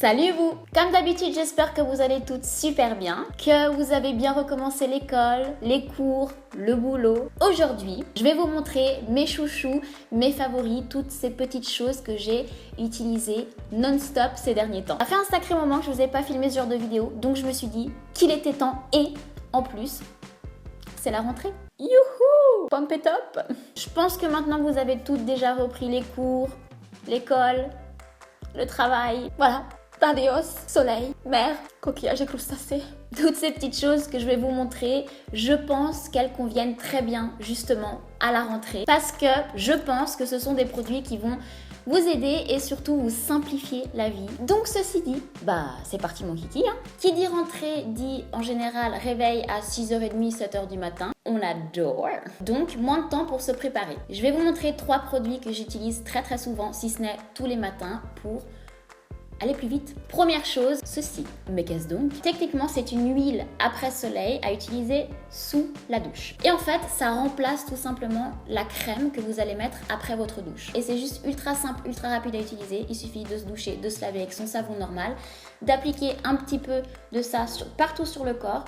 Salut vous! Comme d'habitude, j'espère que vous allez toutes super bien, que vous avez bien recommencé l'école, les cours, le boulot. Aujourd'hui, je vais vous montrer mes chouchous, mes favoris, toutes ces petites choses que j'ai utilisées non-stop ces derniers temps. Ça fait un sacré moment que je vous ai pas filmé ce genre de vidéo, donc je me suis dit qu'il était temps et en plus, c'est la rentrée. Youhou! Pump it up! Je pense que maintenant que vous avez toutes déjà repris les cours, l'école, le travail, voilà. Adios, soleil, mer, coquillage et crustacés. Toutes ces petites choses que je vais vous montrer, je pense qu'elles conviennent très bien justement à la rentrée. Parce que je pense que ce sont des produits qui vont vous aider et surtout vous simplifier la vie. Donc ceci dit, c'est parti mon kiki. Qui dit rentrée dit en général réveil à 6h30, 7h du matin. On adore. Donc moins de temps pour se préparer. Je vais vous montrer 3 produits que j'utilise très souvent, si ce n'est tous les matins pour aller plus vite. Première chose, ceci. Mais qu'est-ce donc? Techniquement, c'est une huile après soleil à utiliser sous la douche. Et en fait, ça remplace tout simplement la crème que vous allez mettre après votre douche. Et c'est juste ultra simple, ultra rapide à utiliser. Il suffit de se doucher, de se laver avec son savon normal, d'appliquer un petit peu de ça partout sur le corps,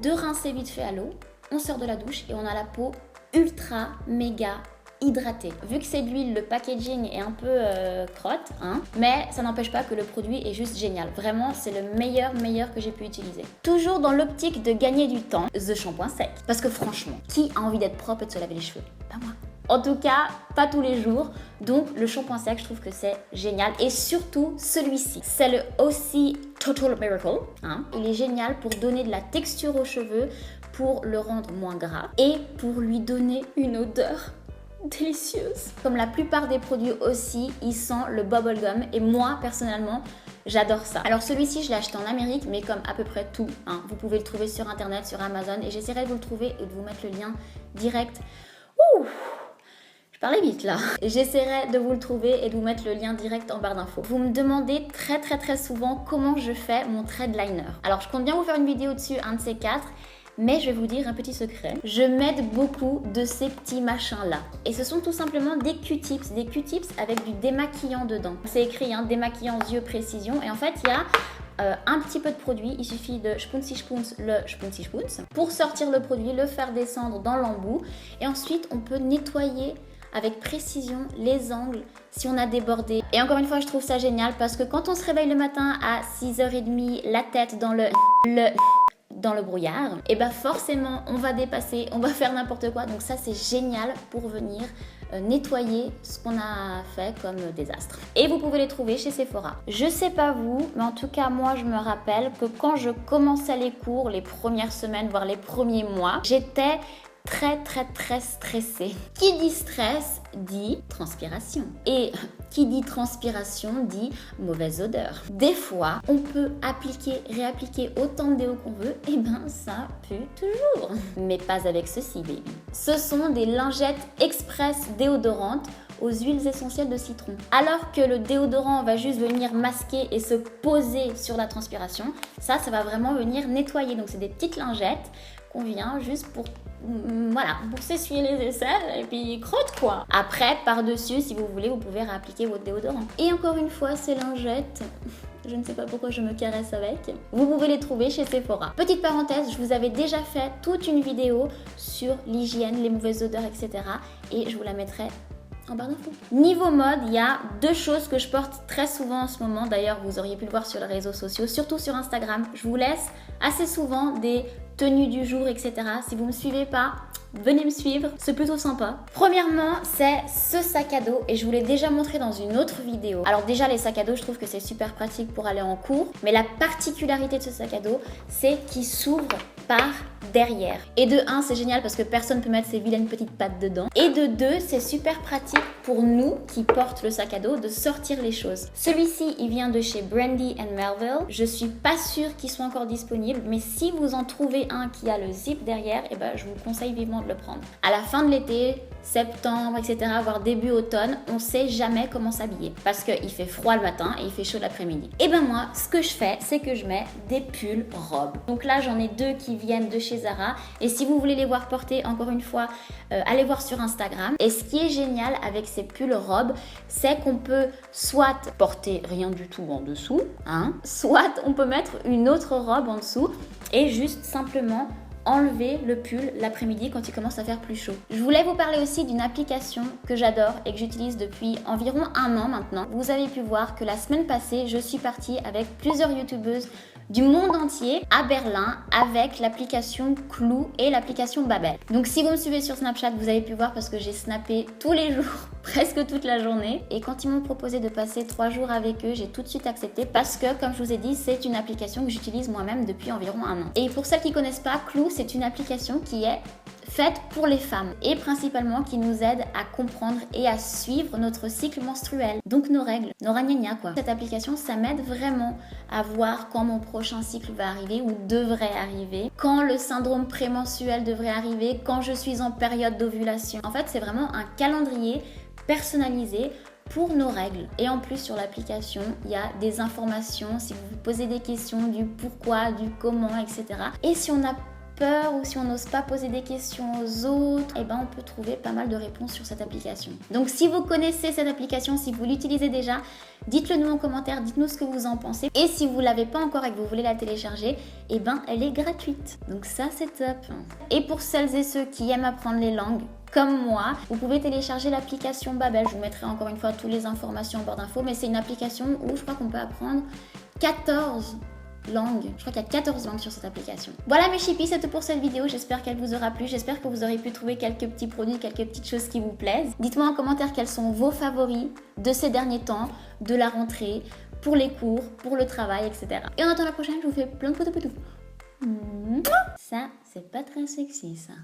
de rincer vite fait à l'eau. On sort de la douche et on a la peau ultra méga hydratée. Vu que c'est de l'huile, le packaging est un peu crotte, mais ça n'empêche pas que le produit est juste génial. Vraiment, c'est le meilleur que j'ai pu utiliser. Toujours dans l'optique de gagner du temps, The Shampoing Sec. Parce que franchement, qui a envie d'être propre et de se laver les cheveux? Pas moi. En tout cas, pas tous les jours. Donc, le shampoing sec, je trouve que c'est génial. Et surtout, celui-ci. C'est le OC Total Miracle. Il est génial pour donner de la texture aux cheveux, pour le rendre moins gras et pour lui donner une odeur délicieuse. Comme la plupart des produits aussi, il sent le bubblegum et moi personnellement j'adore ça. Alors celui-ci je l'ai acheté en Amérique, mais comme à peu près tout, vous pouvez le trouver sur internet, sur Amazon, et j'essaierai de vous le trouver et de vous mettre le lien direct. Je parlais vite là. J'essaierai de vous le trouver et de vous mettre le lien direct en barre d'infos. Vous me demandez très souvent comment je fais mon thread liner. Alors je compte bien vous faire une vidéo dessus, un de ces 4. Mais je vais vous dire un petit secret. Je m'aide beaucoup de ces petits machins-là. Et ce sont tout simplement des Q-tips. Des Q-tips avec du démaquillant dedans. C'est écrit, démaquillant yeux précision. Et en fait, il y a un petit peu de produit. Il suffit de spuncy le spuncy pour sortir le produit, le faire descendre dans l'embout. Et ensuite, on peut nettoyer avec précision les angles si on a débordé. Et encore une fois, je trouve ça génial parce que quand on se réveille le matin à 6h30, la tête dans le brouillard, et forcément on va dépasser, on va faire n'importe quoi. Donc ça c'est génial pour venir nettoyer ce qu'on a fait comme désastre. Et vous pouvez les trouver chez Sephora. Je sais pas vous, mais en tout cas moi je me rappelle que quand je commençais les cours, les premières semaines, voire les premiers mois, j'étais très stressée. Qui dit stress dit transpiration. Et qui dit transpiration dit mauvaise odeur. Des fois, on peut appliquer, réappliquer autant de déo qu'on veut, et ça pue toujours. Mais pas avec ceci, baby. Ce sont des lingettes express déodorantes aux huiles essentielles de citron. Alors que le déodorant va juste venir masquer et se poser sur la transpiration, ça va vraiment venir nettoyer. Donc c'est des petites lingettes qu'on vient juste pour s'essuyer les aisselles et puis crotte quoi. Après, par-dessus, si vous voulez, vous pouvez réappliquer votre déodorant. Et encore une fois, ces lingettes, je ne sais pas pourquoi je me caresse avec, vous pouvez les trouver chez Sephora. Petite parenthèse, je vous avais déjà fait toute une vidéo sur l'hygiène, les mauvaises odeurs, etc. Et je vous la mettrai en barre d'infos. Niveau mode, il y a 2 choses que je porte très souvent en ce moment. D'ailleurs, vous auriez pu le voir sur les réseaux sociaux, surtout sur Instagram. Je vous laisse assez souvent des tenues du jour, etc. Si vous ne me suivez pas, venez me suivre, c'est plutôt sympa. Premièrement, c'est ce sac à dos et je vous l'ai déjà montré dans une autre vidéo. Alors déjà, les sacs à dos, je trouve que c'est super pratique pour aller en cours, mais la particularité de ce sac à dos, c'est qu'il s'ouvre par derrière. Et de 1, c'est génial parce que personne ne peut mettre ses vilaines petites pattes dedans. Et de 2, c'est super pratique pour nous qui portent le sac à dos de sortir les choses. Celui-ci, il vient de chez Brandy & Melville. Je suis pas sûre qu'il soit encore disponible, mais si vous en trouvez un qui a le zip derrière, et ben je vous conseille vivement de le prendre. À la fin de l'été, septembre, etc., voire début automne, on sait jamais comment s'habiller parce qu'il fait froid le matin et il fait chaud l'après-midi. Et ben moi, ce que je fais, c'est que je mets des pulls robes. Donc là, j'en ai 2 qui viennent de chez Zara et si vous voulez les voir porter, encore une fois, allez voir sur Instagram. Et ce qui est génial avec ces pulls robes, c'est qu'on peut soit porter rien du tout en dessous, soit on peut mettre une autre robe en dessous et juste simplement enlever le pull l'après-midi quand il commence à faire plus chaud. Je voulais vous parler aussi d'une application que j'adore et que j'utilise depuis environ 1 an maintenant. Vous avez pu voir que la semaine passée, je suis partie avec plusieurs youtubeuses du monde entier à Berlin avec l'application Clue et l'application Babel. Donc si vous me suivez sur Snapchat, vous avez pu voir parce que j'ai snappé tous les jours, presque toute la journée. Et quand ils m'ont proposé de passer 3 jours avec eux, j'ai tout de suite accepté parce que, comme je vous ai dit, c'est une application que j'utilise moi-même depuis environ 1 an. Et pour celles qui ne connaissent pas, Clue, c'est une application qui est faite pour les femmes et principalement qui nous aide à comprendre et à suivre notre cycle menstruel, donc nos règles, nos ragnagnas quoi. Cette application, ça m'aide vraiment à voir quand mon prochain cycle va arriver ou devrait arriver, quand le syndrome prémenstruel devrait arriver, quand je suis en période d'ovulation. En fait, c'est vraiment un calendrier personnalisé pour nos règles. Et en plus, sur l'application, il y a des informations si vous vous posez des questions du pourquoi, du comment, etc. Et si on a peur ou si on n'ose pas poser des questions aux autres, eh ben on peut trouver pas mal de réponses sur cette application. Donc si vous connaissez cette application, si vous l'utilisez déjà, dites-le nous en commentaire, dites-nous ce que vous en pensez. Et si vous l'avez pas encore et que vous voulez la télécharger, eh ben elle est gratuite. Donc ça c'est top. Et pour celles et ceux qui aiment apprendre les langues, comme moi, vous pouvez télécharger l'application Babel. Je vous mettrai encore une fois toutes les informations en barre d'infos, mais c'est une application où je crois qu'on peut apprendre 14 langues. Je crois qu'il y a 14 langues sur cette application. Voilà mes chippies, c'est tout pour cette vidéo. J'espère qu'elle vous aura plu. J'espère que vous aurez pu trouver quelques petits produits, quelques petites choses qui vous plaisent. Dites-moi en commentaire quels sont vos favoris de ces derniers temps, de la rentrée, pour les cours, pour le travail, etc. Et en attendant la prochaine, je vous fais plein de photos. Ça, c'est pas très sexy ça.